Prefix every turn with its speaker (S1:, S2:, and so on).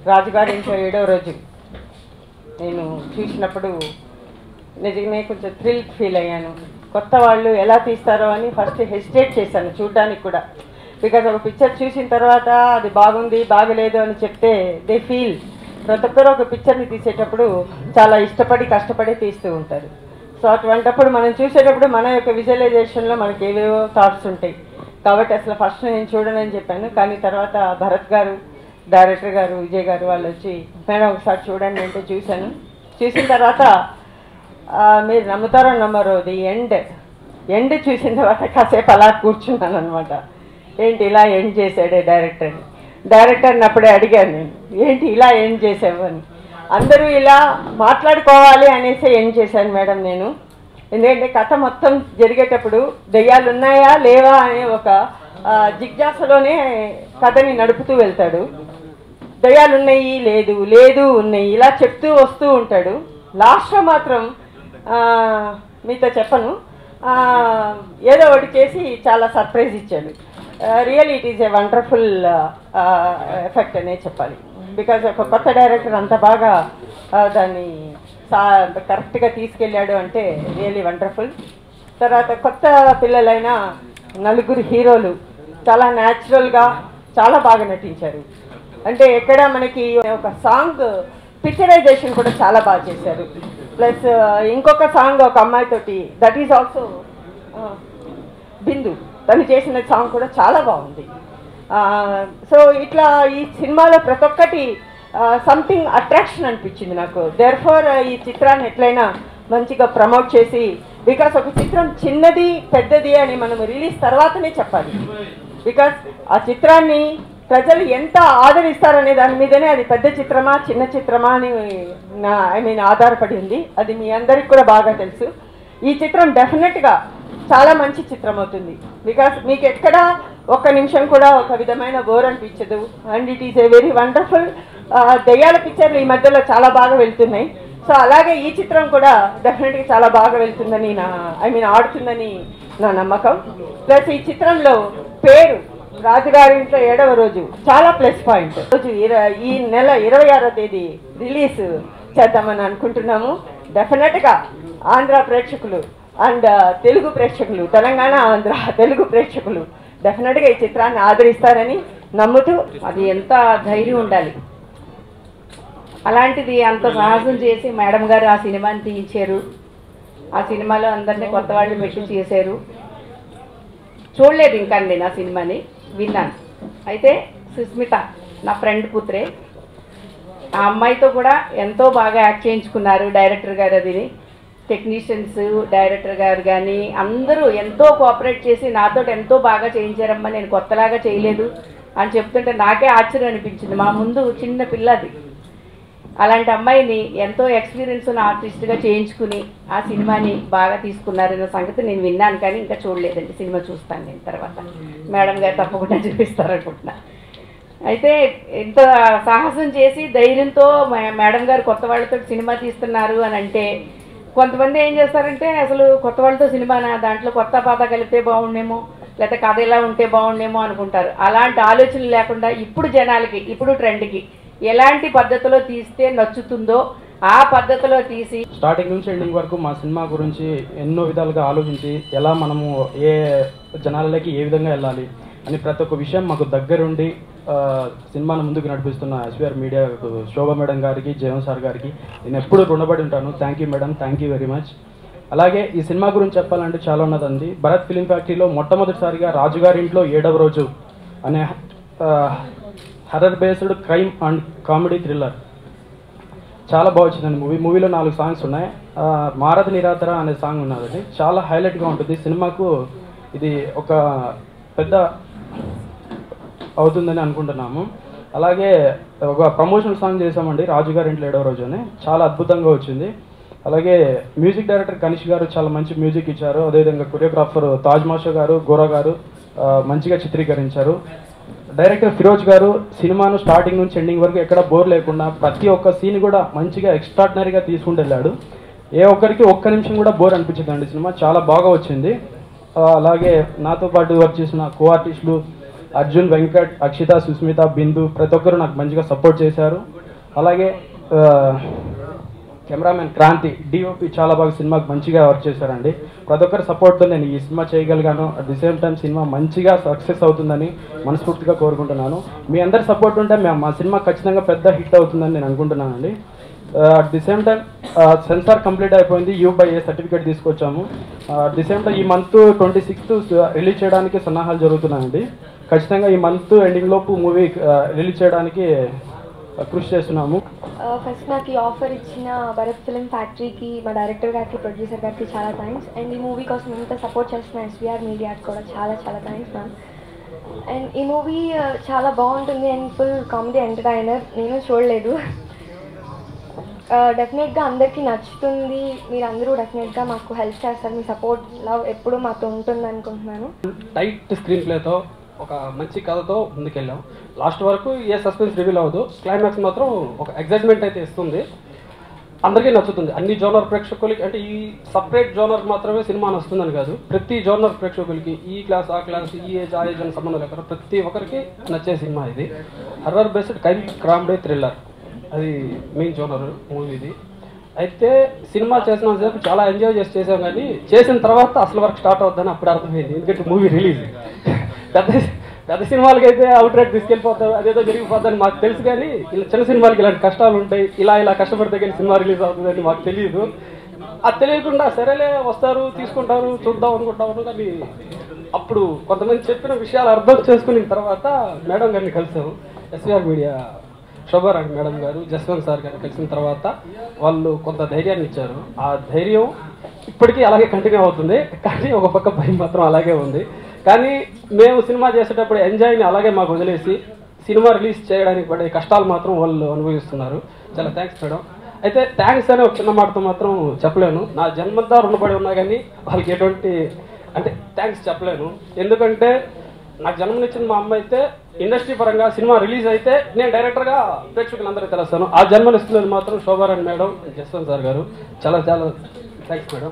S1: రాజుగారి ఇంట్లో 7వ రోజు నేను చూసినప్పుడు నిజంగానే కొంచెం థ్రిల్ ఫీల్ అయ్యాను. కొత్త వాళ్ళు ఎలా తీస్తారో అని ఫస్ట్ హెసిటేట్ చేశాను చూడడానికి కూడా. బికాజ్ ఒక పిక్చర్ చూసిన తర్వాత అది బాగుంది బాగలేదు అని చెప్తే దే ఫీల్. ప్రతి ఒక్కరు ఒక పిక్చర్ని తీసేటప్పుడు చాలా ఇష్టపడి కష్టపడి తీస్తూ ఉంటారు. సో అటువంటప్పుడు మనం చూసేటప్పుడు మన యొక్క విజువలైజేషన్లో మనకి ఏవేవో థాట్స్ ఉంటాయి. కాబట్టి అసలు ఫస్ట్ నేను చూడనని చెప్పాను. కానీ తర్వాత భరత్ గారు, డైరెక్టర్ గారు, విజయ్ గారు వాళ్ళు వచ్చి మేడం ఒకసారి చూడండి అంటే చూశాను. చూసిన తర్వాత మీరు నమ్ముతారో నమ్మరో ది ఎండ్ చూసిన తర్వాత కాసేపు అలా కూర్చున్నాను అనమాట. ఏంటి ఇలా ఎండ్ చేశాడే డైరెక్టర్ని అప్పుడే అడిగాను నేను, ఏంటి ఇలా ఎండ్ చేసావు అని. అందరూ ఇలా మాట్లాడుకోవాలి అనేసి ఎండ్ చేశాను మేడం నేను. ఎందుకంటే కథ మొత్తం జరిగేటప్పుడు దెయ్యాలు ఉన్నాయా లేవా అనే ఒక జిజ్ఞాసలోనే కథని నడుపుతూ వెళ్తాడు. దెయ్యాలు ఉన్నాయి, లేదు లేదు ఉన్నాయి, ఇలా చెప్తూ వస్తూ ఉంటాడు. లాస్ట్లో మాత్రం మీతో చెప్పను, ఏదో ఒకటి చేసి చాలా సర్ప్రైజ్ ఇచ్చాడు. Really it is a wonderful effect అనే చెప్పాలి. బికాజ్ ఒక కొత్త డైరెక్టర్ అంత బాగా దాన్ని కరెక్ట్గా తీసుకెళ్ళాడు అంటే రియల్లీ వండర్ఫుల్. తర్వాత కొత్త పిల్లలైన 4 హీరోలు చాలా న్యాచురల్గా చాలా బాగా నటించారు. అంటే ఎక్కడ మనకి ఒక సాంగ్ పిక్చరైజేషన్ కూడా చాలా బాగా చేశారు. ప్లస్ ఇంకొక సాంగ్ ఒక అమ్మాయితోటి, దట్ ఈజ్ ఆల్సో బిందు, తను చేసిన సాంగ్ కూడా చాలా బాగుంది. సో ఇట్లా ఈ సినిమాలో ప్రతి ఒక్కటి సంథింగ్ అట్రాక్షన్ అనిపించింది నాకు. దేర్ఫోర్ ఈ చిత్రాన్ని ఎట్లయినా మంచిగా ప్రమోట్ చేసి, బికాస్ ఒక చిత్రం చిన్నది పెద్దది అని మనం రిలీజ్ తర్వాతనే చెప్పాలి. బికాస్ ఆ చిత్రాన్ని ప్రజలు ఎంత ఆదరిస్తారనే దాని మీదనే అది పెద్ద చిత్రమా చిన్న చిత్రమా అని ఆధారపడి ఉంది. అది మీ అందరికి కూడా బాగా తెలుసు. ఈ చిత్రం డెఫినెట్గా చాలా మంచి చిత్రం అవుతుంది. బికాస్ మీకు ఎక్కడ ఒక్క నిమిషం కూడా ఒక విధమైన బోర్ అనిపించదు. And it is a very wonderful. దెయ్యాల పిక్చర్లు ఈ మధ్యలో చాలా బాగా వెళ్తున్నాయి. సో అలాగే ఈ చిత్రం కూడా డెఫినెట్గా చాలా బాగా వెళ్తుందని ఆడుతుందని నా నమ్మకం. ప్లస్ ఈ చిత్రంలో పేరు రాజుగారి ఇంట్లో 7వ రోజు చాలా ప్లస్ పాయింట్. రోజు ఈ నెల 26వ తేదీ రిలీజ్ చేద్దామని అనుకుంటున్నాము. డెఫినెట్గా ఆంధ్ర ప్రేక్షకులు అండ్ తెలుగు ప్రేక్షకులు, తెలంగాణ ఆంధ్ర తెలుగు ప్రేక్షకులు డెఫినెట్గా ఈ చిత్రాన్ని ఆదరిస్తారని నమ్ముతూ,
S2: అది ఎంత ధైర్యం ఉండాలి. అలాంటిది అంత సాహసం చేసి మేడం గారు ఆ సినిమాని తీయించారు. ఆ సినిమాలో అందరినీ కొత్త వాళ్ళు పెట్టి చేశారు. చూడలేదు ఇంకా నేను ఆ సినిమాని, విన్నాను. అయితే సుస్మిత నా ఫ్రెండ్ కూతురే, ఆ అమ్మాయితో కూడా ఎంతో బాగా యాక్ట్ చేయించుకున్నారు డైరెక్టర్ గారు. అది టెక్నీషియన్స్, డైరెక్టర్ గారు కానీ అందరూ ఎంతో కోఆపరేట్ చేసి నాతో ఎంతో బాగా చేయించారమ్మా, నేను కొత్తలాగా చేయలేదు అని చెప్తుంటే నాకే ఆశ్చర్యం అనిపించింది. మా ముందు చిన్న పిల్లది, అలాంటి అమ్మాయిని ఎంతో ఎక్స్పీరియన్స్ ఉన్న ఆర్టిస్ట్గా చేయించుకుని ఆ సినిమాని బాగా తీసుకున్నారన్న సంగతి నేను విన్నాను. కానీ ఇంకా చూడలేదండి. సినిమా చూస్తాను నేను తర్వాత. మేడం గారు తప్పకుండా చూపిస్తారనుకుంటున్నా. అయితే ఇంత సాహసం చేసి ధైర్యంతో మేడం గారు కొత్త వాళ్ళతో సినిమా తీస్తున్నారు అని అంటే, కొంతమంది ఏం చేస్తారంటే అసలు కొత్త వాళ్ళతో సినిమా దాంట్లో కొత్త పాత కలిపితే బాగుండేమో, లేకపోతే కథ ఎలా ఉంటే బాగుండేమో అనుకుంటారు. అలాంటి ఆలోచనలు లేకుండా ఇప్పుడు జనాలకి, ఇప్పుడు ట్రెండ్కి ఎలాంటి పద్ధతిలో తీస్తే నచ్చుతుందో ఆ పద్ధతిలో తీసి
S3: స్టార్టింగ్ నుంచి ఎండింగ్ వరకు మా సినిమా గురించి ఎన్నో విధాలుగా ఆలోచించి ఎలా మనము ఏ జనాలకి ఏ విధంగా వెళ్ళాలి అని ప్రతి ఒక్క విషయం మాకు దగ్గరుండి సినిమాను ముందుకు నడిపిస్తున్న ఎస్వీఆర్ మీడియా శోభా మేడం గారికి, జయన్ సార్ గారికి నేను ఎప్పుడూ రుణపడి ఉంటాను. Thank you madam, thank you very much. అలాగే ఈ సినిమా గురించి చెప్పాలంటే చాలా ఉన్నదండి. భరత్ ఫిలిం ఫ్యాక్టరీలో మొట్టమొదటిసారిగా రాజుగారి ఇంట్లో 7వ రోజు అనే horror based crime and comedy thriller చాలా బాగా వచ్చిందండి. మూవీలో 4 సాంగ్స్ ఉన్నాయి. మారద నిరాతర అనే సాంగ్ ఉన్నదండి, చాలా హైలైట్గా ఉంటుంది. సినిమాకు ఇది ఒక పెద్ద అవుతుందని అనుకుంటున్నాము. అలాగే ఒక ప్రమోషనల్ సాంగ్ చేసామండి రాజుగారి ఇంట్లో 7వ రోజు అని, చాలా అద్భుతంగా వచ్చింది. అలాగే మ్యూజిక్ డైరెక్టర్ కనిష్ గారు చాలా మంచి మ్యూజిక్ ఇచ్చారు. అదేవిధంగా కొరియోగ్రాఫర్ తాజ్ మాషా గారు, గోరా గారు మంచిగా చిత్రీకరించారు. డైరెక్టర్ ఫిరోజ్ గారు సినిమాను స్టార్టింగ్ నుంచి ఎండింగ్ వరకు ఎక్కడ బోర్ లేకుండా ప్రతి ఒక్క సీన్ కూడా మంచిగా ఎక్స్ట్రాడినరీగా తీసుకుంటూ వెళ్ళాడు. ఏ ఒక్కరికి ఒక్క నిమిషం కూడా బోర్ అనిపించదండి. సినిమా చాలా బాగా వచ్చింది. అలాగే నాతో పాటు వర్క్ చేసిన కో ఆర్టిస్టులు అర్జున్, వెంకట్, అక్షిత, సుస్మిత, బిందు ప్రతి ఒక్కరు నాకు మంచిగా సపోర్ట్ చేశారు. అలాగే కెమెరామెన్ క్రాంతి, డిఓపి చాలా బాగా సినిమాకి మంచిగా వర్క్ చేశారండి. ప్రతి ఒక్కరి సపోర్ట్తో నేను ఈ సినిమా చేయగలిగాను. At the same time cinema మంచిగా సక్సెస్ అవుతుందని మనస్ఫూర్తిగా కోరుకుంటున్నాను. మీ అందరి సపోర్ట్ ఉంటే మా సినిమా ఖచ్చితంగా పెద్ద హిట్ అవుతుందని నేను అనుకుంటున్నానండి. At the same time censor complete అయిపోయింది, U/A సర్టిఫికేట్ తీసుకొచ్చాము. అట్ ది సేమ్ టైం ఈ మంత్ 26th రిలీజ్ చేయడానికి సన్నాహాలు జరుగుతున్నాయండి. ఖచ్చితంగా ఈ మంత్ ఎండింగ్ లోపు మూవీ రిలీజ్ చేయడానికి కృషి చేస్తున్నాము.
S4: ఫస్ట్ నాకు ఈ ఆఫర్ ఇచ్చిన భరత్ ఫిల్మ్ ఫ్యాక్టరీకి, మా డైరెక్టర్ గారికి, ప్రొడ్యూసర్ గారికి చాలా థ్యాంక్స్. అండ్ ఈ మూవీ కోసం ఇంత సపోర్ట్ చేస్తున్న SBR మీడియాకి కూడా చాలా చాలా థ్యాంక్స్ మ్యామ్. అండ్ ఈ మూవీ చాలా బాగుంటుంది అండ్ ఫుల్ కామెడీ ఎంటర్టైనర్. నేను చూడలేదు, డెఫినెట్గా అందరికీ నచ్చుతుంది. మీరు అందరూ డెఫినెట్గా మాకు హెల్ప్ చేస్తారు. మీ సపోర్ట్, లవ్ ఎప్పుడూ మాతో ఉంటుంది అనుకుంటున్నాను.
S5: టైట్ స్క్రీన్ ప్లేతో ఒక మంచి కథతో ముందుకెళ్ళాం. లాస్ట్ వరకు ఏ సస్పెన్స్ రివీల్ అవ్వదు, క్లైమాక్స్ మాత్రం ఒక ఎగ్జైట్మెంట్ అయితే ఇస్తుంది. అందరికీ నచ్చుతుంది. అన్ని జోనర్ ప్రేక్షకులకి, అంటే ఈ సపరేట్ జోనర్ మాత్రమే సినిమా నచ్చుతుందని కాదు, ప్రతి జోనర్ ప్రేక్షకులకి ఈ క్లాస్, ఆ క్లాస్, ఈ ఏజ్, ఆ ఏజ్ అని సంబంధం లేకుండా ప్రతి ఒక్కరికి నచ్చే సినిమా ఇది. హర్రర్ బేస్డ్ కామెడీ థ్రిల్లర్, అది మెయిన్ జోనర్ మూవీది. అయితే సినిమా చేసినంతసేపు చాలా ఎంజాయ్ చేసాం, కానీ చేసిన తర్వాత అసలు వర్క్ స్టార్ట్ అవుతుందని అప్పుడు అర్థమైంది. ఎందుకంటే మూవీ రిలీజ్ పెద్ద సినిమాలకి అయితే అవుట్ రేట్ తీసుకెళ్ళిపోతాం, అదేదో జరిగిపోతుందని మాకు తెలుసు. కానీ ఇలా చిన్న సినిమాలకి ఇలాంటి కష్టాలు ఉంటాయి, ఇలా కష్టపడితే కానీ సినిమా రిలీజ్ అవుతుందని మాకు తెలియదు. అది తెలియకుండా సరేలే వస్తారు, తీసుకుంటారు, చూద్దాం అనుకుంటాము. కానీ అప్పుడు కొంతమంది చెప్పిన విషయాలు అర్థం చేసుకున్న తర్వాత మేడం గారిని కలిసాము. SBR మీడియా శోభారాణి మేడం గారు, జస్వంత్ సార్ గారు కలిసిన తర్వాత వాళ్ళు కొంత ధైర్యాన్ని ఇచ్చారు. ఆ ధైర్యం ఇప్పటికీ అలాగే కంటిన్యూ అవుతుంది. కానీ ఒక పక్క భయం మాత్రం అలాగే ఉంది. కానీ మేము సినిమా చేసేటప్పుడు ఎంజాయ్ని అలాగే మాకు వదిలేసి సినిమా రిలీజ్ చేయడానికి పడే కష్టాలు మాత్రం వాళ్ళు అనుభవిస్తున్నారు. చాలా థ్యాంక్స్ మేడం. అయితే థ్యాంక్స్ అనే ఒక చిన్న మాటతో మాత్రం చెప్పలేను. నా జన్మంతా రుణపడి ఉన్నా కానీ వాళ్ళకి ఎటువంటి థ్యాంక్స్ చెప్పలేను. ఎందుకంటే నాకు జన్మనిచ్చిన మా అమ్మ అయితే ఇండస్ట్రీ పరంగా సినిమా రిలీజ్ అయితే నేను డైరెక్టర్గా ప్రేక్షకులందరికీ తెలుస్తాను. ఆ జన్మనిస్తున్నది మాత్రం శోభారాణి మేడం, జస్వంత్ సార్ గారు. చాలా థ్యాంక్స్ మేడం.